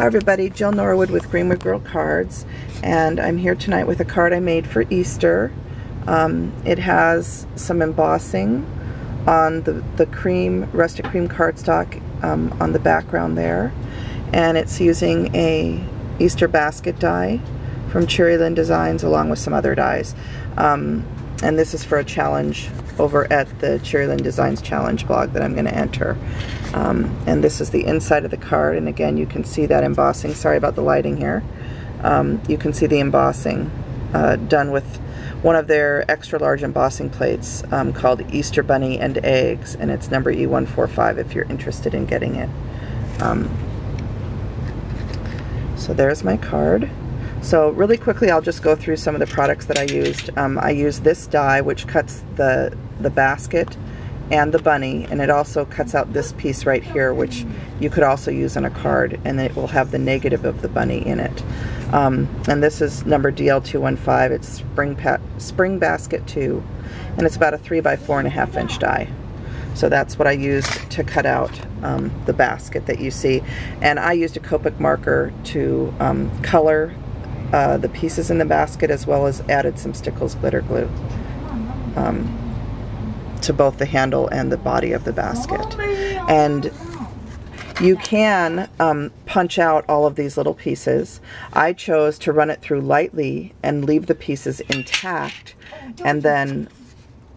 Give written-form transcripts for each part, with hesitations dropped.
Hi everybody, Jill Norwood with Greenwood Girl Cards, and I'm here tonight with a card I made for Easter. It has some embossing on the cream, rustic cream cardstock on the background there, and it's using a Easter basket die from Cherryland Designs along with some other dies. And this is for a challenge over at the Cherryland Designs Challenge blog that I'm going to enter. And this is the inside of the card, and again you can see that embossing. Sorry about the lighting here. You can see the embossing done with one of their extra large embossing plates called Easter Bunny and Eggs, and it's number E145 if you're interested in getting it. So there's my card. So really quickly I'll just go through some of the products that I used. I used this die which cuts the basket and the bunny, and it also cuts out this piece right here which you could also use on a card, and it will have the negative of the bunny in it. And this is number DL215. It's Spring Basket 2, and it's about a 3 by 4.5 inch die. So that's what I used to cut out the basket that you see. And I used a Copic marker to color the pieces in the basket, as well as added some Stickles glitter glue to both the handle and the body of the basket. And you can punch out all of these little pieces. I chose to run it through lightly and leave the pieces intact, and then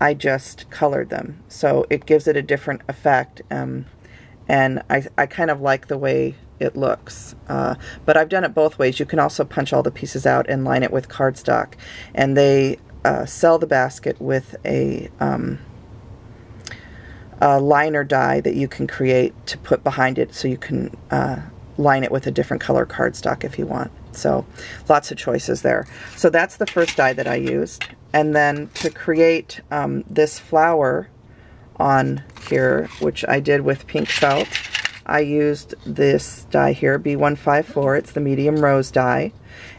I just colored them. So it gives it a different effect, and I kind of like the way it looks. But I've done it both ways. You can also punch all the pieces out and line it with cardstock, and they sell the basket with a liner die that you can create to put behind it, so you can line it with a different color cardstock if you want. So lots of choices there. So that's the first die that I used. And then to create this flower on here, which I did with pink felt, I used this die here, B154. It's the medium rose die,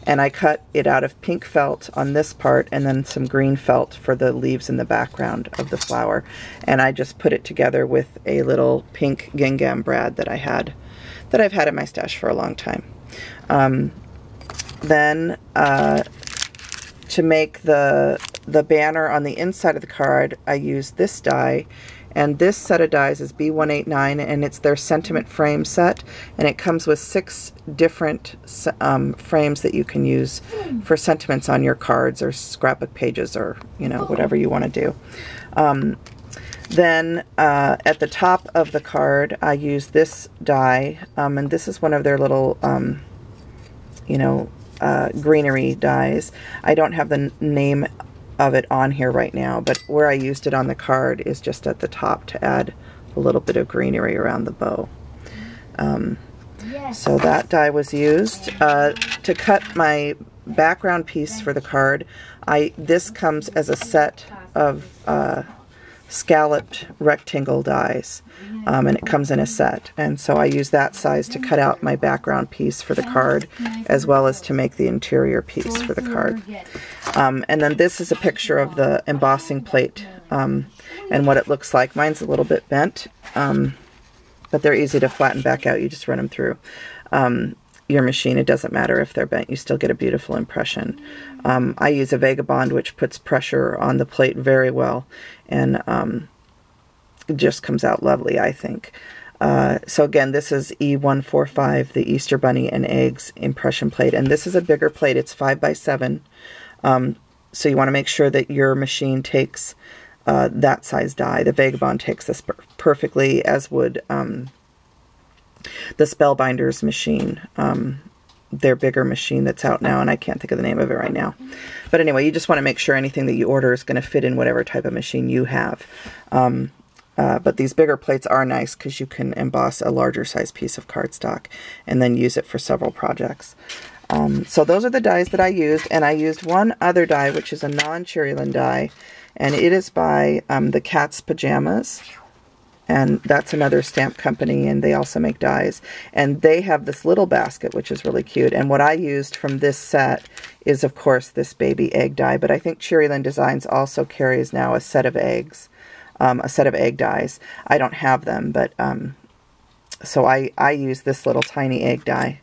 and I cut it out of pink felt on this part, and then some green felt for the leaves in the background of the flower. And I just put it together with a little pink gingham brad that I've had in my stash for a long time. Then to make the banner on the inside of the card, I used this die. And this set of dies is B189, and it's their sentiment frame set, and it comes with 6 different frames that you can use for sentiments on your cards or scrapbook pages, or whatever you want to do. Then at the top of the card I use this die, and this is one of their little greenery dies. I don't have the name of it on here right now, but where I used it on the card is just at the top to add a little bit of greenery around the bow. So that die was used. To cut my background piece for the card, this comes as a set of scalloped rectangle dies, and it comes in a set, and so I use that size to cut out my background piece for the card, as well as to make the interior piece for the card. And then this is a picture of the embossing plate and what it looks like. Mine's a little bit bent, but they're easy to flatten back out. You just run them through your machine. It doesn't matter if they're bent, you still get a beautiful impression. I use a Vagabond, which puts pressure on the plate very well, and it just comes out lovely, I think. So again, this is E145, the Easter Bunny and Eggs impression plate, and this is a bigger plate. It's 5 by 7, so you want to make sure that your machine takes that size die. The Vagabond takes this perfectly, as would the Spellbinders machine, their bigger machine that's out now, and I can't think of the name of it right now. But anyway, you just want to make sure anything that you order is going to fit in whatever type of machine you have. But these bigger plates are nice because you can emboss a larger size piece of cardstock and then use it for several projects. So those are the dies that I used, and I used one other die, which is a non-Cherryland die, and it is by the Cat's Pajamas. And that's another stamp company, and they also make dies. And they have this little basket, which is really cute. And what I used from this set is, of course, this baby egg die. But I think Cherryland Designs also carries now a set of eggs, a set of egg dies. I don't have them, but so I use this little tiny egg die.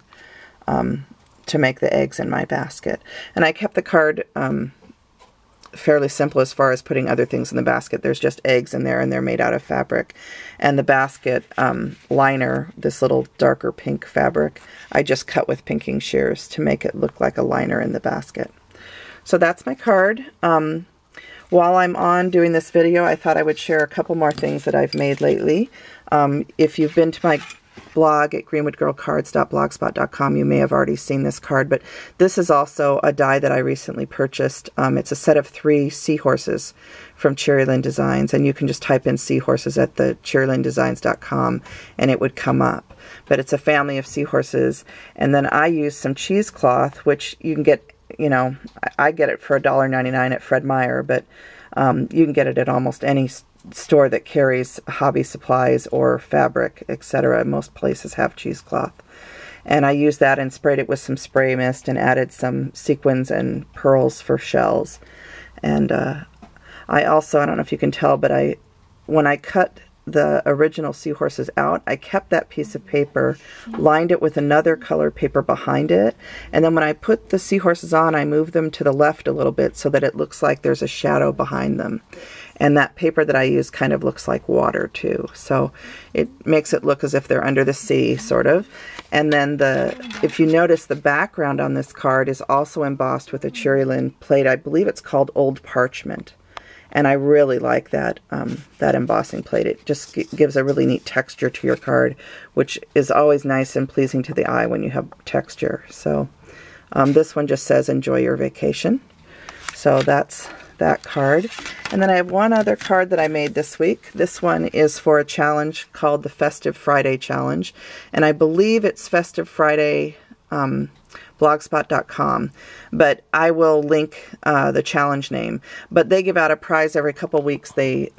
to make the eggs in my basket. And I kept the card fairly simple as far as putting other things in the basket. There's just eggs in there, and they're made out of fabric. And the basket liner, this little darker pink fabric, I just cut with pinking shears to make it look like a liner in the basket. So that's my card. While I'm on doing this video, I thought I would share a couple more things that I've made lately. If you've been to my blog at greenwoodgirlcards.blogspot.com, you may have already seen this card, but this is also a die that I recently purchased. It's a set of 3 Seahorses from Cherrylyn Designs, and you can just type in Seahorses at the cherrylyndesigns.com and it would come up. But it's a family of Seahorses, and then I use some cheesecloth, which you can get, you know, I get it for $1.99 at Fred Meyer, but you can get it at almost any store that carries hobby supplies or fabric, etc. Most places have cheesecloth. And I used that and sprayed it with some spray mist and added some sequins and pearls for shells. And I also, I don't know if you can tell, but when I cut the original Seahorses out, I kept that piece of paper, lined it with another color paper behind it, and then when I put the Seahorses on, I moved them to the left a little bit so that it looks like there's a shadow behind them. And that paper that I use kind of looks like water too, so it makes it look as if they're under the sea, sort of. And then if you notice, the background on this card is also embossed with a Cherrylyn plate. I believe it's called Old Parchment. And I really like that that embossing plate. It just gives a really neat texture to your card, which is always nice and pleasing to the eye when you have texture. So this one just says, enjoy your vacation. So that's that card. And then I have one other card that I made this week. This one is for a challenge called the Festive Friday Challenge. And I believe it's Festive Friday blogspot.com, but I will link the challenge name. But they give out a prize every couple weeks. They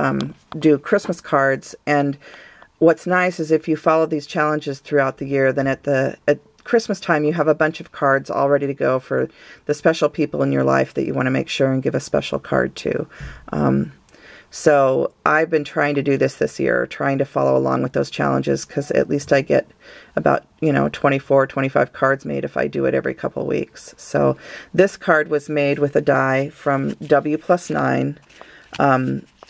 do Christmas cards, and what's nice is if you follow these challenges throughout the year, then at Christmas time you have a bunch of cards all ready to go for the special people in your life that you want to make sure and give a special card to. So I've been trying to do this year, trying to follow along with those challenges, because at least I get about, 24, 25 cards made if I do it every couple weeks. So this card was made with a die from W+9,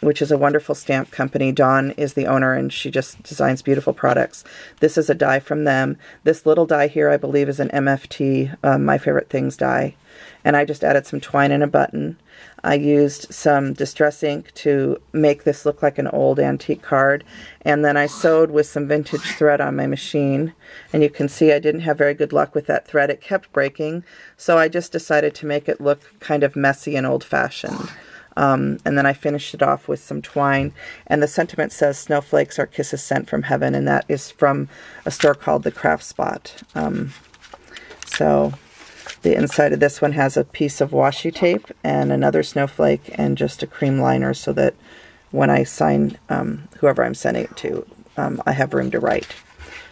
which is a wonderful stamp company. Dawn is the owner, and she just designs beautiful products. This is a die from them. This little die here, I believe, is an MFT, My Favorite Things die. And I just added some twine and a button. I used some distress ink to make this look like an old antique card, and then I sewed with some vintage thread on my machine, and you can see I didn't have very good luck with that thread. It kept breaking, so I just decided to make it look kind of messy and old-fashioned. And then I finished it off with some twine, and the sentiment says, "Snowflakes are kisses sent from heaven," and that is from a store called The Craft Spot. So the inside of this one has a piece of washi tape and another snowflake and just a cream liner, so that when I sign whoever I'm sending it to, I have room to write.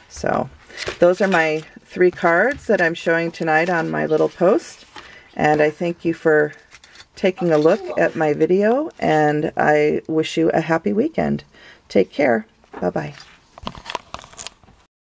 So those are my 3 cards that I'm showing tonight on my little post, and I thank you for taking a look at my video, and I wish you a happy weekend. Take care. Bye-bye.